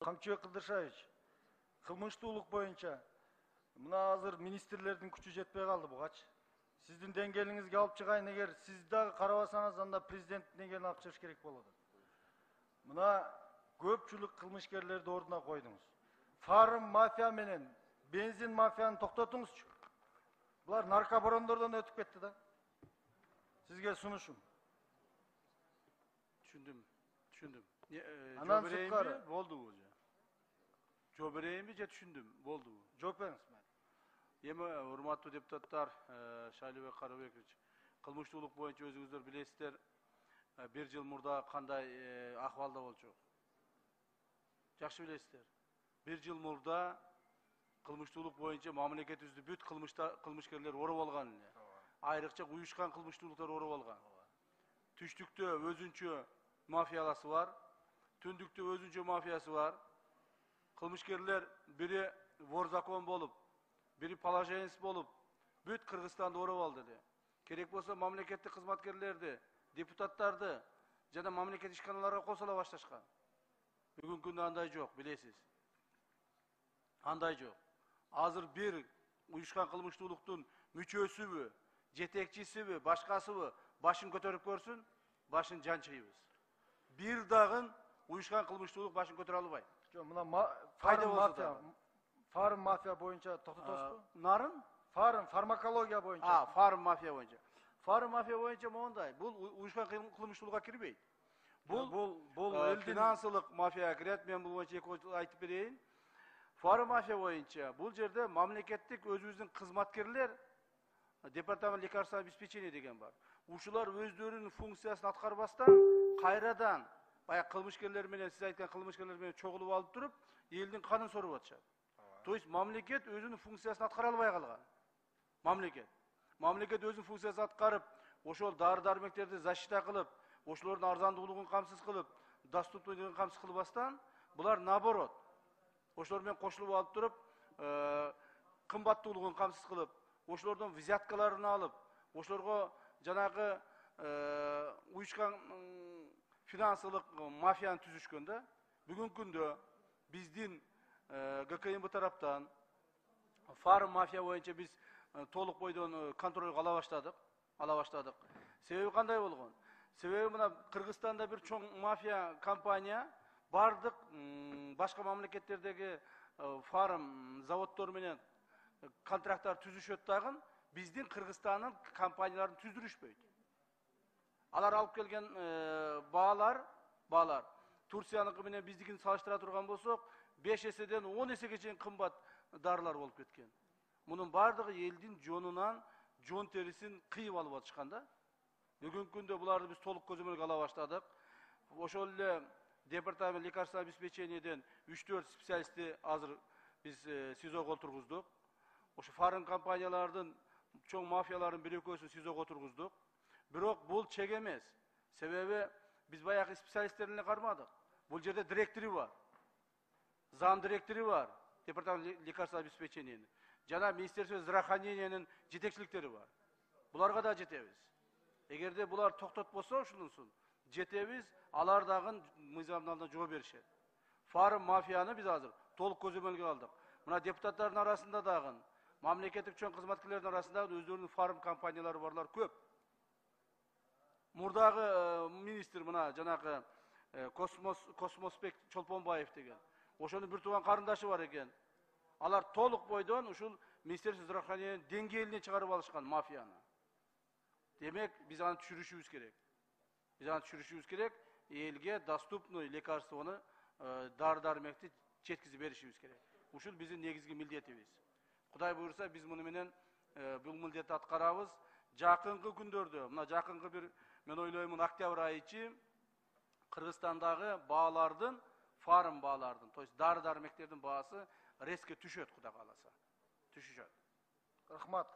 Камчыбек Кылдыршаевич, кылмыштуулук боюнча мына азыр министрлердин күчү жетпей калды бугачы. Сиздин деңгээлиңизге алып чыгайын, эгер сиз дагы карабасаңыз, анда президенттин деңгээлине алып чыгыш керек болот. Мына көпчүлүк кылмышкерлерди ордуна койдуңуз. Фарм мафия менен бензин мафияны токтотуңузчу. Булар наркобарондордон өтүп кетти да. Сизге сунушум. Түшүндүм. Анан сырткары болду бу. Жооп берейинби же түшүндүм, болду бу. Жооп бериңиз. Эми урматтуу депутаттар, Шайлыбек Карабекович, кылмыштуулук боюнча өзүңүздөр билесиздер, бир жыл мурда кандай акыбалда болчу. Жакшы билесиздер. Бир жыл мурда кылмыштуулук боюнча мамлекетибизди бүт кылмышкерлер ороп алган эле. Айрыкча уюшкан кылмыштуулуктар ороп алган. Түштүктө өзүнчө мафияласы бар, түндүктө өзүнчө мафиясы бар. Кылмышкерлер бири вор закон болуп, бири положенец болуп, бүт Кыргызстанды ороп алды эле. Керек болсо мамлекеттик кызматкерлерди, депутаттарды жана мамлекеттик ишканаларга косула башташкан. Бүгүнкү күндө андай жок, билесиз. Андай жок. Азыр бир уюшкан кылмыштуулуктун мүчөсүбү, жетекчисиби, башкасыбы башын көтөрүп көрсүн, башын жанчыйбыз. Бир дагы уюшкан кылмыштуулук башын көтөрө албайт. Жок, мына фарм мафия боюнча токтотосузбу? Нарын? Фармакология боюнча. Фарм мафия боюнча. Фарм мафия боюнча моундай. Бул уюшкан кылмыштуулукка кирбейт. Бул финансылык мафияга кирет. Мен бул боюнча эки айтып берейин. Фарм мафия боюнча бул жерде мамлекеттик өзүбүздүн кызматкерлер, департамент лекарственного обеспечения деген бар. Ушулар өздөрүнүн функциясын аткарбастан, кайрадан баягы кылмышкерлер менен, сиз айткан кылмышкерлер менен чогулуп алып туруп, элдин канын соруп атышат. То есть мамлекет өзүнүн функциясын аткара албай калган. Мамлекет өзүнүн функциясын аткарып, ошол дары-дармектерди защита кылып, ошолордун арзандуулугун камсыз кылып, доступдуулугун камсыз кылбастан, булар наоборот. Ошолор менен кошулуп алып туруп, кымбаттуулугун камсыз кылып, ошолордон взяткаларын алып, ошолорго жанагы уюшкан финансылык мафияны түзүшкөн да. Бүгүнкү күндө биздин ГКМБ тараптан фарм мафия боюнча биз толук бойдон контролго ала баштадык. Себеби кандай болгон? Себеби мына Кыргызстанда бир чоң мафия компания бардык башка мамлекеттердеги фарм заводдор менен контракттар түзүшөт дагы, биздин Кыргызстандын компанияларын түздүрүшпөйт. Алар алып келген баалар Турцияныкы менен биздикин салыштыра турган болсок, 5 эседен 10 эсеге чейин кымбат дарылар болуп кеткен. Мунун бардыгы элдин жонунан жон терисин кыйып алып атышкан да. Бүгүнкү күндө буларды биз толук көзөмөлгө ала баштадык. Ошол эле департамент лекарственного обеспечениеден 3-4 специалистти азыр биз СИЗОго отургуздук. Ошо фарм компаниялардын чоң мафияларын бир-экөөсүн СИЗОго отургуздук. Бирок бул чек эмес. Себеби биз баягы специалисттерин эле кармадык. Бул жерде директору бар. Зам директору бар. Департамент лекарственного обеспечения. Жана Министерство здравоохранениянын жетекчиликтери бар. Буларга да жетебиз. Эгерде булар токтотпосо ушунусун жетебиз, алар дагы мыйзамдын алдында жооп беришет. Фарм мафияны биз азыр толук көзөмөлгө алдык. Мына депутаттардын арасында дагы, мамлекеттик чоң кызматкерлердин арасында өздөрүнүн фарм компаниялары барлар көп. Мурдагы министр мына жанагы Космоспек Чолпонбаев деген. Ошонун бир тууган карындашы бар экен. Алар толук бойдон ушул Министерство здравоохранения деңгээлине чыгарып алышкан мафияны. Демек, биз аны түшүрүшүбүз керек. Элге доступный лекарствону, дары-дармекти жеткизип беришибиз керек. Ушул биздин негизги милдетибиз. Кудай буйрса, биз муну менен бул милдетти аткарабыз. Жакынкы күндөрдө, мына жакынкы бир, мен ойлоймун, октябрь айы ичи Кыргызстандагы баалардын, фарм баалардын, то есть дары-дармектердин баасы резко түшөт, Кудай кааласа. Түшүшөт. Рахмат.